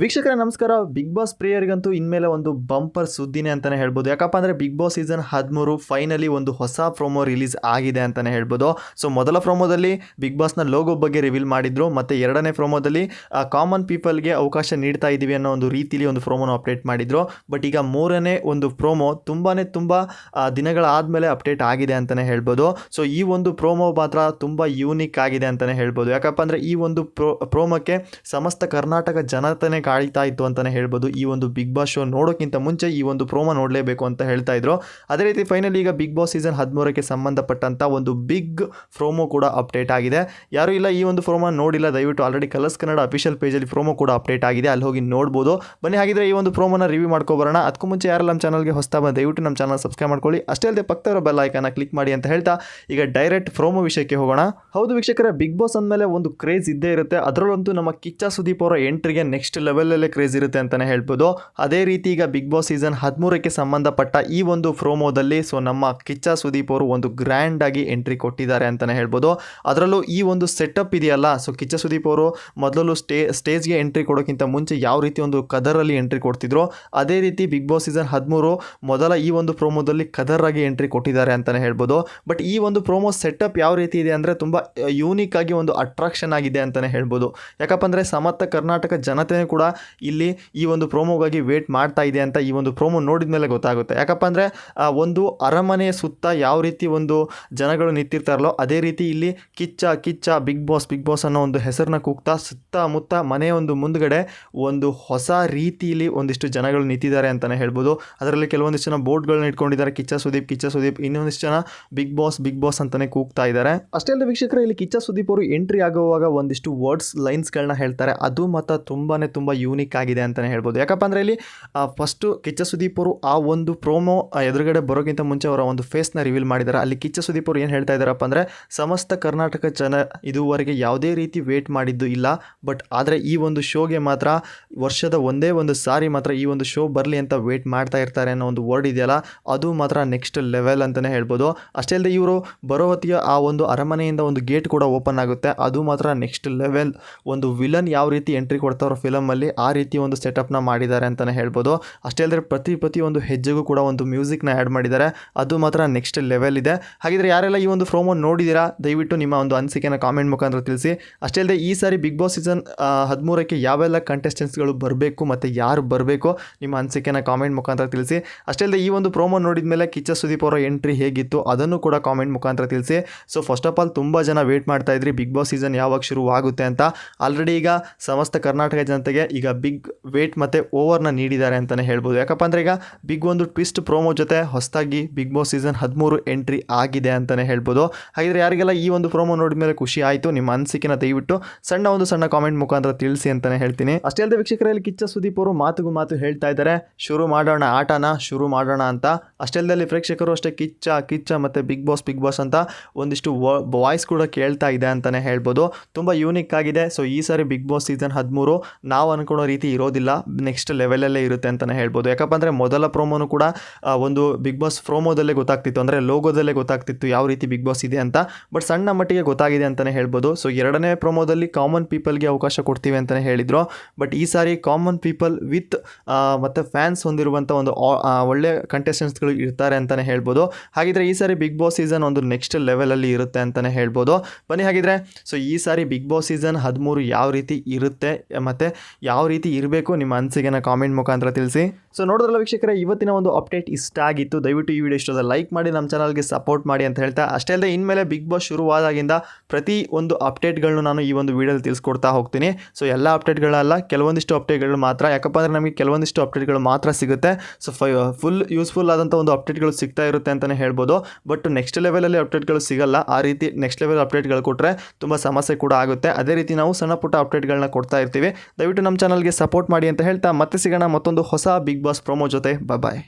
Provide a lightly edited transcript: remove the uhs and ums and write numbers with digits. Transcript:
ವೀಕ್ಷಕರೇ ನಮಸ್ಕಾರ. Big boss ಪ್ರಿಯರಿಗಂತೂ ಇನ್ಮೇಲೆ ಒಂದು ಬಂಪರ್ ಸುದ್ದಿನೇ ಅಂತಲೇ ಹೇಳ್ಬೋದು. ಯಾಕಪ್ಪ ಅಂದರೆ ಬಿಗ್ ಬಾಸ್ ಸೀಸನ್ 13 ಫೈನಲಿ ಒಂದು ಹೊಸ ಪ್ರೋಮೋ ರಿಲೀಸ್ ಆಗಿದೆ ಅಂತಲೇ ಹೇಳ್ಬೋದು. ಸೊ ಮೊದಲ ಪ್ರೋಮೋದಲ್ಲಿ ಬಿಗ್ ಬಾಸ್ನ ಲೋಗೋ ಬಗ್ಗೆ ರಿವೀಲ್ ಮಾಡಿದ್ರು, ಮತ್ತು ಎರಡನೇ ಪ್ರೋಮೋದಲ್ಲಿ ಕಾಮನ್ ಪೀಪಲ್ಗೆ ಅವಕಾಶ ನೀಡ್ತಾ ಇದ್ದೀವಿ ಅನ್ನೋ ಒಂದು ರೀತಿಯಲ್ಲಿ ಒಂದು ಪ್ರೋಮೋನ ಅಪ್ಡೇಟ್ ಮಾಡಿದ್ರು. ಬಟ್ ಈಗ ಮೂರನೇ ಒಂದು ಪ್ರೋಮೋ ತುಂಬ ದಿನಗಳಾದಮೇಲೆ ಅಪ್ಡೇಟ್ ಆಗಿದೆ ಅಂತಲೇ ಹೇಳ್ಬೋದು. ಸೊ ಈ ಒಂದು ಪ್ರೋಮೋ ಮಾತ್ರ ತುಂಬ ಯೂನಿಕ್ ಆಗಿದೆ ಅಂತಲೇ ಹೇಳ್ಬೋದು. ಯಾಕಪ್ಪ ಅಂದರೆ ಈ ಒಂದು ಪ್ರೋಮೋಕ್ಕೆ ಸಮಸ್ತ ಕರ್ನಾಟಕ ಜನತೆನೇ ಕಾಯ್ತಾ ಇತ್ತು ಅಂತಲೇ ಹೇಳ್ಬೋದು. ಈ ಒಂದು ಬಿಗ್ ಬಾಸ್ ಶೋ ನೋಡೋಕ್ಕಿಂತ ಮುಂಚೆ ಈ ಒಂದು ಪ್ರೋಮೋ ನೋಡಲೇಬೇಕು ಅಂತ ಹೇಳ್ತಾ ಇದ್ರು. ಅದೇ ರೀತಿ ಫೈನಲಿ ಈಗ ಬಿಗ್ ಬಾಸ್ ಸೀಸನ್ 13ಕ್ಕೆ ಸಂಬಂಧಪಟ್ಟಂಥ ಒಂದು ಬಿಗ್ ಪ್ರೋಮೋ ಕೂಡ ಅಪ್ಡೇಟ್ ಆಗಿದೆ. ಯಾರು ಇಲ್ಲ ಈ ಒಂದು ಪ್ರೋಮೋ ನೋಡಿಲ್ಲ, ದಯವಿಟ್ಟು ಆಲ್ರೆಡಿ ಕಲರ್ಸ್ ಕನ್ನಡ ಅಫಿಷಿಯಲ್ ಪೇಜಲ್ಲಿ ಪ್ರೋಮೋ ಕೂಡ ಅಪ್ಡೇಟ್ ಆಗಿದೆ, ಅಲ್ಲಿ ಹೋಗಿ ನೋಡ್ಬೋದು. ಬನ್ನಿ ಹಾಗಿದ್ರೆ ಈ ಒಂದು ಪ್ರೋಮೋನ ರಿವ್ಯೂ ಮಾಡ್ಕೊಬರೋಣ. ಅದಕ್ಕೂ ಮುಂಚೆ ಯಾರೆಲ್ಲ ನಮ್ಮ ಚಾನಲ್ಗೆ ಹೊಸ್ತಾ ಬಂದು ದಯವಿಟ್ಟು ನಮ್ಮ ಚಾನಲ್ ಸಬ್ಸ್ಕ್ರೈಬ್ ಮಾಡ್ಕೊಳ್ಳಿ. ಅಷ್ಟೇ ಅಲ್ಲದೆ ಪಕ್ಕದ ಬೆಲ್ ಐಕಾನ್ನ ಕ್ಲಿಕ್ ಮಾಡಿ ಅಂತ ಹೇಳ್ತಾ ಈಗ ಡೈರೆಕ್ಟ್ ಪ್ರೋಮೋ ವಿಷಯಕ್ಕೆ ಹೋಗೋಣ. ಹೌದು ವೀಕ್ಷಕರೇ, ಬಿಗ್ ಬಾಸ್ ಅಂದಮೇಲೆ ಒಂದು ಕ್ರೇಜ್ ಇದ್ದೇ ಇರುತ್ತೆ. ಅದರಲ್ಲಂತೂ ನಮ್ಮ ಕಿಚ್ಚ ಸುದೀಪ್ ಅವರ ಎಂಟ್ರಿಗೆ ನೆಕ್ಸ್ಟ್ ಲೆವೆಲಲ್ಲೇ ಕ್ರೇಜ್ ಇರುತ್ತೆ ಅಂತಲೇ ಹೇಳ್ಬೋದು. ಅದೇ ರೀತಿ ಈಗ ಬಿಗ್ ಬಾಸ್ ಸೀಸನ್ 13ಕ್ಕೆ ಸಂಬಂಧಪಟ್ಟ ಈ ಒಂದು ಪ್ರೋಮೋದಲ್ಲಿ ಸೊ ನಮ್ಮ ಕಿಚ್ಚ ಸುದೀಪ್ ಅವರು ಒಂದು ಗ್ರ್ಯಾಂಡ್ ಆಗಿ ಎಂಟ್ರಿ ಕೊಟ್ಟಿದ್ದಾರೆ ಅಂತಲೇ ಹೇಳ್ಬೋದು. ಅದರಲ್ಲೂ ಈ ಒಂದು ಸೆಟಪ್ ಇದೆಯಲ್ಲ, ಸೊ ಕಿಚ್ಚ ಸುದೀಪ್ ಅವರು ಮೊದಲು ಸ್ಟೇಜ್ಗೆ ಎಂಟ್ರಿ ಕೊಡೋಕ್ಕಿಂತ ಮುಂಚೆ ಯಾವ ರೀತಿ ಒಂದು ಕದರಲ್ಲಿ ಎಂಟ್ರಿ ಕೊಡ್ತಿದ್ರು, ಅದೇ ರೀತಿ ಬಿಗ್ ಬಾಸ್ ಸೀಸನ್ 13 ಮೊದಲ ಈ ಒಂದು ಪ್ರೋಮೋದಲ್ಲಿ ಕದರಾಗಿ ಎಂಟ್ರಿ ಕೊಟ್ಟಿದ್ದಾರೆ ಅಂತಲೇ ಹೇಳ್ಬೋದು. ಬಟ್ ಈ ಒಂದು ಪ್ರೋಮೋ ಸೆಟಪ್ ಯಾವ ರೀತಿ ಇದೆ ಅಂದರೆ ತುಂಬ ಯೂನಿಕ್ ಆಗಿ ಒಂದು ಅಟ್ರಾಕ್ಷನ್ ಆಗಿದೆ ಅಂತಲೇ ಹೇಳ್ಬೋದು. ಯಾಕಪ್ಪ ಅಂದರೆ ಸಮಸ್ತ ಕರ್ನಾಟಕ ಜನತೆಯೂ ಕೂಡ ಇಲ್ಲಿ ಈ ಒಂದು ಪ್ರೋಮೋಗಾಗಿ ವೇಟ್ ಮಾಡ್ತಾ ಇದೆ ಅಂತ ಈ ಒಂದು ಪ್ರೋಮೋ ನೋಡಿದ ಮೇಲೆ ಗೊತ್ತಾಗುತ್ತೆ. ಯಾಕಪ್ಪ ಅಂದರೆ ಒಂದು ಅರಮನೆಯ ಸುತ್ತ ಯಾವ ರೀತಿ ಒಂದು ಜನಗಳು ನಿಂತಿರ್ತಾರಲ್ಲೋ ಅದೇ ರೀತಿ ಇಲ್ಲಿ ಕಿಚ್ಚ ಬಿಗ್ ಬಾಸ್ ಅನ್ನೋ ಒಂದು ಹೆಸರನ್ನ ಕೂಗ್ತಾ ಸುತ್ತಮುತ್ತ ಮನೆಯ ಒಂದು ಮುಂದ್ಗಡೆ ಒಂದು ಹೊಸ ರೀತಿಯಲ್ಲಿ ಒಂದಿಷ್ಟು ಜನಗಳು ನಿಂತಿದ್ದಾರೆ ಅಂತಲೇ ಹೇಳ್ಬೋದು. ಅದರಲ್ಲಿ ಕೆಲವೊಂದಿಷ್ಟು ಜನ ಬೋರ್ಡ್ಗಳನ್ನ ಇಟ್ಕೊಂಡಿದ್ದಾರೆ, ಕಿಚ್ಚ ಸುದೀಪ್, ಇನ್ನೊಂದಿಷ್ಟು ಜನ ಬಿಗ್ ಬಾಸ್ ಅಂತಲೇ ಕೂಗ್ತಾ ಇದ್ದಾರೆ. ಅಷ್ಟೇ ಅಲ್ಲದೆ ವೀಕ್ಷಕರೇ, ಇಲ್ಲಿ ಕಿಚ್ಚ ಸುದೀಪ್ ಅವರು ಎಂಟ್ರಿ ಆಗುವಾಗ ಒಂದಿಷ್ಟು ಲೈನ್ಸ್ಗಳನ್ನ ಹೇಳ್ತಾರೆ. ಅದು ಮತ್ತು ತುಂಬ ಯೂನಿಕ್ ಆಗಿದೆ ಅಂತಲೇ ಹೇಳ್ಬೋದು. ಯಾಕಪ್ಪ ಅಂದರೆ ಇಲ್ಲಿ ಫಸ್ಟು ಕಿಚ್ಚ ಸುದೀಪ್ ಅವರು ಆ ಒಂದು ಪ್ರೋಮೋ ಎದುರುಗಡೆ ಬರೋಕ್ಕಿಂತ ಮುಂಚೆ ಅವರ ಒಂದು ಫೇಸ್ನ ರಿವೀಲ್ ಮಾಡಿದ್ದಾರೆ. ಅಲ್ಲಿ ಕಿಚ್ಚ ಸುದೀಪ್ ಅವರು ಏನು ಹೇಳ್ತಾ ಇದ್ದಾರಪ್ಪ ಅಂದರೆ, ಸಮಸ್ತ ಕರ್ನಾಟಕ ಜನ ಇದುವರೆಗೆ ಯಾವುದೇ ರೀತಿ ವೇಟ್ ಮಾಡಿದ್ದು ಇಲ್ಲ, ಬಟ್ ಆದರೆ ಈ ಒಂದು ಶೋಗೆ ಮಾತ್ರ ವರ್ಷದ ಒಂದೇ ಒಂದು ಸಾರಿ ಮಾತ್ರ ಈ ಒಂದು ಶೋ ಬರಲಿ ಅಂತ ವೇಟ್ ಮಾಡ್ತಾ ಇರ್ತಾರೆ ಅನ್ನೋ ಒಂದು ವರ್ಡ್ ಇದೆಯಲ್ಲ, ಅದು ಮಾತ್ರ ನೆಕ್ಸ್ಟ್ ಲೆವೆಲ್ ಅಂತಲೇ ಹೇಳ್ಬೋದು. ಅಷ್ಟೇ ಅಲ್ಲದೆ ಇವರು ಬರೋ ಹೊತ್ತಿಗೆ ಆ ಒಂದು ಅರಮನೆಯಿಂದ ಒಂದು ಗೇಟ್ ಕೂಡ ಓಪನ್ ಆಗುತ್ತೆ, ಅದು ಮಾತ್ರ ನೆಕ್ಸ್ಟ್ ಲೆವೆಲ್. ಒಂದು ವಿಲನ್ ಯಾವ ರೀತಿ ಎಂಟ್ರಿ ಕೊಡ್ತಾರೋ ಫಿಲಮಲ್ಲಿ ಆ ರೀತಿ ಒಂದು ಸೆಟಪ್ನ ಮಾಡಿದ್ದಾರೆ ಅಂತಲೇ ಹೇಳ್ಬೋದು. ಅಷ್ಟೇ ಅಲ್ಲದೆ ಪ್ರತಿ ಒಂದು ಹೆಜ್ಜೆಗೂ ಕೂಡ ಒಂದು ಮ್ಯೂಸಿಕ್ನ ಆ್ಯಡ್ ಮಾಡಿದ್ದಾರೆ, ಅದು ಮಾತ್ರ ನೆಕ್ಸ್ಟ್ ಲೆವೆಲ್ ಇದೆ. ಹಾಗಿದ್ರೆ ಯಾರೆಲ್ಲ ಈ ಒಂದು ಪ್ರೋಮೋ ನೋಡಿದ್ದೀರಾ ದಯವಿಟ್ಟು ನಿಮ್ಮ ಒಂದು ಅನಿಸಿಕೆನ ಕಾಮೆಂಟ್ ಮುಖಾಂತರ ತಿಳಿಸಿ. ಅಷ್ಟೇ ಅಲ್ಲದೆ ಈ ಸಾರಿ ಬಿಗ್ ಬಾಸ್ ಸೀಸನ್ 13ಕ್ಕೆ ಯಾವೆಲ್ಲ ಕಂಟೆಸ್ಟೆಂಟ್ಸ್ಗಳು ಬರಬೇಕು ಮತ್ತು ಯಾರು ಬರಬೇಕು ನಿಮ್ಮ ಅನಿಸಿಕೆನ ಕಾಮೆಂಟ್ ಮುಖಾಂತರ ತಿಳಿಸಿ. ಅಷ್ಟೇ ಅಲ್ಲದೆ ಈ ಒಂದು ಪ್ರೋಮೋ ನೋಡಿದ ಮೇಲೆ ಕಿಚ್ಚ ಸುದೀಪ್ ಅವರ ಎಂಟ್ರಿ ಹೇಗಿತ್ತು ಅದನ್ನು ಕೂಡ ಕಾಮೆಂಟ್ ಮುಖಾಂತರ ತಿಳಿಸಿ. ಸೊ ಫಸ್ಟ್ ಆಫ್ ಆಲ್ ತುಂಬ ಜನ ವೇಟ್ ಮಾಡ್ತಾ ಇದ್ರಿ ಬಿಗ್ ಬಾಸ್ ಸೀಸನ್ ಯಾವಾಗ ಶುರುವಾಗುತ್ತೆ ಅಂತ. ಆಲ್ರೆಡಿ ಈಗ ಸಮಸ್ತ ಕರ್ನಾಟಕ ಜನತೆಗೆ ಈಗ ಬಿಗ್ ವೇಟ್ ಮತ್ತು ಓವರ್ನ ನೀಡಿದ್ದಾರೆ ಅಂತಲೇ ಹೇಳ್ಬೋದು. ಯಾಕಪ್ಪ ಅಂದರೆ ಈಗ ಬಿಗ್ ಒಂದು ಟ್ವಿಸ್ಟ್ ಪ್ರೋಮೋ ಜೊತೆ ಹೊಸದಾಗಿ ಬಿಗ್ ಬಾಸ್ ಸೀಸನ್ 13 ಎಂಟ್ರಿ ಆಗಿದೆ ಅಂತಲೇ ಹೇಳ್ಬೋದು. ಹಾಗಿದ್ರೆ ಯಾರಿಗೆಲ್ಲ ಈ ಒಂದು ಪ್ರೋಮೋ ನೋಡಿದ ಮೇಲೆ ಖುಷಿ ಆಯಿತು, ನಿಮ್ಮ ಅನಿಸಿಕೆನ ದಯವಿಟ್ಟು ಸಣ್ಣ ಕಾಮೆಂಟ್ ಮುಖಾಂತರ ತಿಳಿಸಿ ಅಂತಲೇ ಹೇಳ್ತೀನಿ. ಅಷ್ಟೇ ಅಲ್ಲದೆ ವೀಕ್ಷಕರಲ್ಲಿ ಕಿಚ್ಚ ಸುದೀಪ್ ಅವರು ಮಾತು ಹೇಳ್ತಾ ಇದ್ದಾರೆ, ಶುರು ಮಾಡೋಣ ಆಟನ ಶುರು ಮಾಡೋಣ ಅಂತ. ಅಷ್ಟೇ ಅಲ್ಲದೆ ಪ್ರೇಕ್ಷಕರು ಅಷ್ಟೇ ಕಿಚ್ಚ ಮತ್ತು ಬಿಗ್ ಬಾಸ್ ಅಂತ ಒಂದಿಷ್ಟು ವಾಯ್ಸ್ ಕೂಡ ಕೇಳ್ತಾ ಇದೆ ಅಂತಲೇ ಹೇಳ್ಬೋದು. ತುಂಬ ಯೂನಿಕ್ ಆಗಿದೆ. ಸೊ ಈ ಸಾರಿ ಬಿಗ್ ಬಾಸ್ ಸೀಸನ್ 13 ನಾವು ಅನ್ಕೊಳ್ಳೋ ರೀತಿ ಇರೋದಿಲ್ಲ, ನೆಕ್ಸ್ಟ್ ಲೆವೆಲಲ್ಲೇ ಇರುತ್ತೆ ಅಂತಲೇ ಹೇಳ್ಬೋದು. ಯಾಕಪ್ಪ ಅಂದರೆ ಮೊದಲ ಪ್ರೋಮೋನು ಕೂಡ ಒಂದು ಬಿಗ್ ಬಾಸ್ ಪ್ರೋಮೋದಲ್ಲೇ ಗೊತ್ತಾಗ್ತಿತ್ತು, ಅಂದರೆ ಲೋಗೋದಲ್ಲೇ ಗೊತ್ತಾಗ್ತಿತ್ತು ಯಾವ ರೀತಿ ಬಿಗ್ ಬಾಸ್ ಇದೆ ಅಂತ. ಬಟ್ ಸಣ್ಣ ಮಟ್ಟಿಗೆ ಗೊತ್ತಾಗಿದೆ ಅಂತಲೇ ಹೇಳ್ಬೋದು. ಸೊ ಎರಡನೇ ಪ್ರೋಮೋದಲ್ಲಿ ಕಾಮನ್ ಪೀಪಲ್ಗೆ ಅವಕಾಶ ಕೊಡ್ತೀವಿ ಅಂತಲೇ ಹೇಳಿದರು. ಬಟ್ ಈ ಸಾರಿ ಕಾಮನ್ ಪೀಪಲ್ ವಿತ್ ಮತ್ತು ಫ್ಯಾನ್ಸ್ ಹೊಂದಿರುವಂಥ ಒಂದು ಒಳ್ಳೆ ಕಂಟೆಸ್ಟೆಂಟ್ಸ್ಗಳು ಇರ್ತಾರೆ ಅಂತಲೇ ಹೇಳ್ಬೋದು. ಹಾಗಿದ್ರೆ ಈ ಸಾರಿ ಬಿಗ್ ಬಾಸ್ ಸೀಸನ್ ಒಂದು ನೆಕ್ಸ್ಟ್ ಲೆವೆಲಲ್ಲಿ ಇರುತ್ತೆ ಅಂತಲೇ ಹೇಳ್ಬೋದು. ಬನ್ನಿ ಹಾಗಿದ್ರೆ ಸೊ ಈ ಸಾರಿ ಬಿಗ್ ಬಾಸ್ ಸೀಸನ್ 13 ಯಾವ ರೀತಿ ಇರುತ್ತೆ ಮತ್ತು ಯಾವ ರೀತಿ ಇರಬೇಕು ನಿಮ್ಮ ಅನಿಸಿಕೆನ ಕಾಮೆಂಟ್ ಮುಖಾಂತರ ತಿಳಿಸಿ. ಸೊ ನೋಡಿದ್ರಲ್ಲ ವೀಕ್ಷಕರೇ, ಇವತ್ತಿನ ಒಂದು ಅಪ್ಡೇಟ್ ಇಷ್ಟ ಆಗಿತ್ತು. ದಯವಿಟ್ಟು ಈ ವಿಡಿಯೋ ಇಷ್ಟದ ಲೈಕ್ ಮಾಡಿ ನಮ್ಮ ಚಾನಲ್ಗೆ ಸಪೋರ್ಟ್ ಮಾಡಿ ಅಂತ ಹೇಳ್ತಾ, ಅಷ್ಟೇ ಅಲ್ಲದೆ ಇನ್ಮೇಲೆ ಬಿಗ್ ಬಾಸ್ ಶುರುವಾದಾಗಿಂದ ಪ್ರತಿ ಒಂದು ಅಪ್ಡೇಟ್ಗಳನ್ನು ನಾನು ಈ ಒಂದು ವಿಡಿಯೋದಲ್ಲಿ ತಿಳಿಸ್ಕೊಡ್ತಾ ಹೋಗ್ತೀನಿ. ಸೊ ಎಲ್ಲ ಅಪ್ಡೇಟ್ಗಳಲ್ಲ, ಕೆಲವೊಂದಿಷ್ಟು ಅಪ್ಡೇಟ್ಗಳು ಮಾತ್ರ. ಯಾಕಪ್ಪ ಅಂದರೆ ನಮಗೆ ಕೆಲವೊಂದಿಷ್ಟು ಅಪ್ಡೇಟ್ಗಳು ಮಾತ್ರ ಸಿಗುತ್ತೆ. ಸೊ ಫುಲ್ ಯೂಸ್ಫುಲ್ ಆದಂಥ ಒಂದು ಅಪ್ಡೇಟ್ಗಳು ಸಿಗ್ತಾ ಇರುತ್ತೆ ಅಂತಲೇ ಹೇಳ್ಬೋದು. ಬಟ್ ನೆಕ್ಸ್ಟ್ ಲೆವೆಲಲ್ಲಿ ಅಪ್ಡೇಟ್ಗಳು ಸಿಗಲ್ಲ. ಆ ರೀತಿ ನೆಕ್ಸ್ಟ್ ಲೆವೆಲ್ ಅಪ್ಡೇಟ್ಗಳು ಕೊಟ್ಟರೆ ತುಂಬ ಸಮಸ್ಯೆ ಕೂಡ ಆಗುತ್ತೆ. ಅದೇ ರೀತಿ ನಾವು ಸಣ್ಣ ಪುಟ್ಟ ಅಪ್ಡೇಟ್ಗಳನ್ನ ಕೊಡ್ತಾ ಇರ್ತೀವಿ. ದಯವಿಟ್ಟು ನಮ್ಮ ಚಾನಲ್ಗೆ ಸಪೋರ್ಟ್ ಮಾಡಿ ಅಂತ ಹೇಳ್ತಾ ಮತ್ತೆ ಸಿಗೋಣ ಮತ್ತೊಂದು ಹೊಸ ಬಿಗ್ ಬಾಸ್ ಪ್ರೋಮೋ ಜೊತೆ. ಬಾಯ್.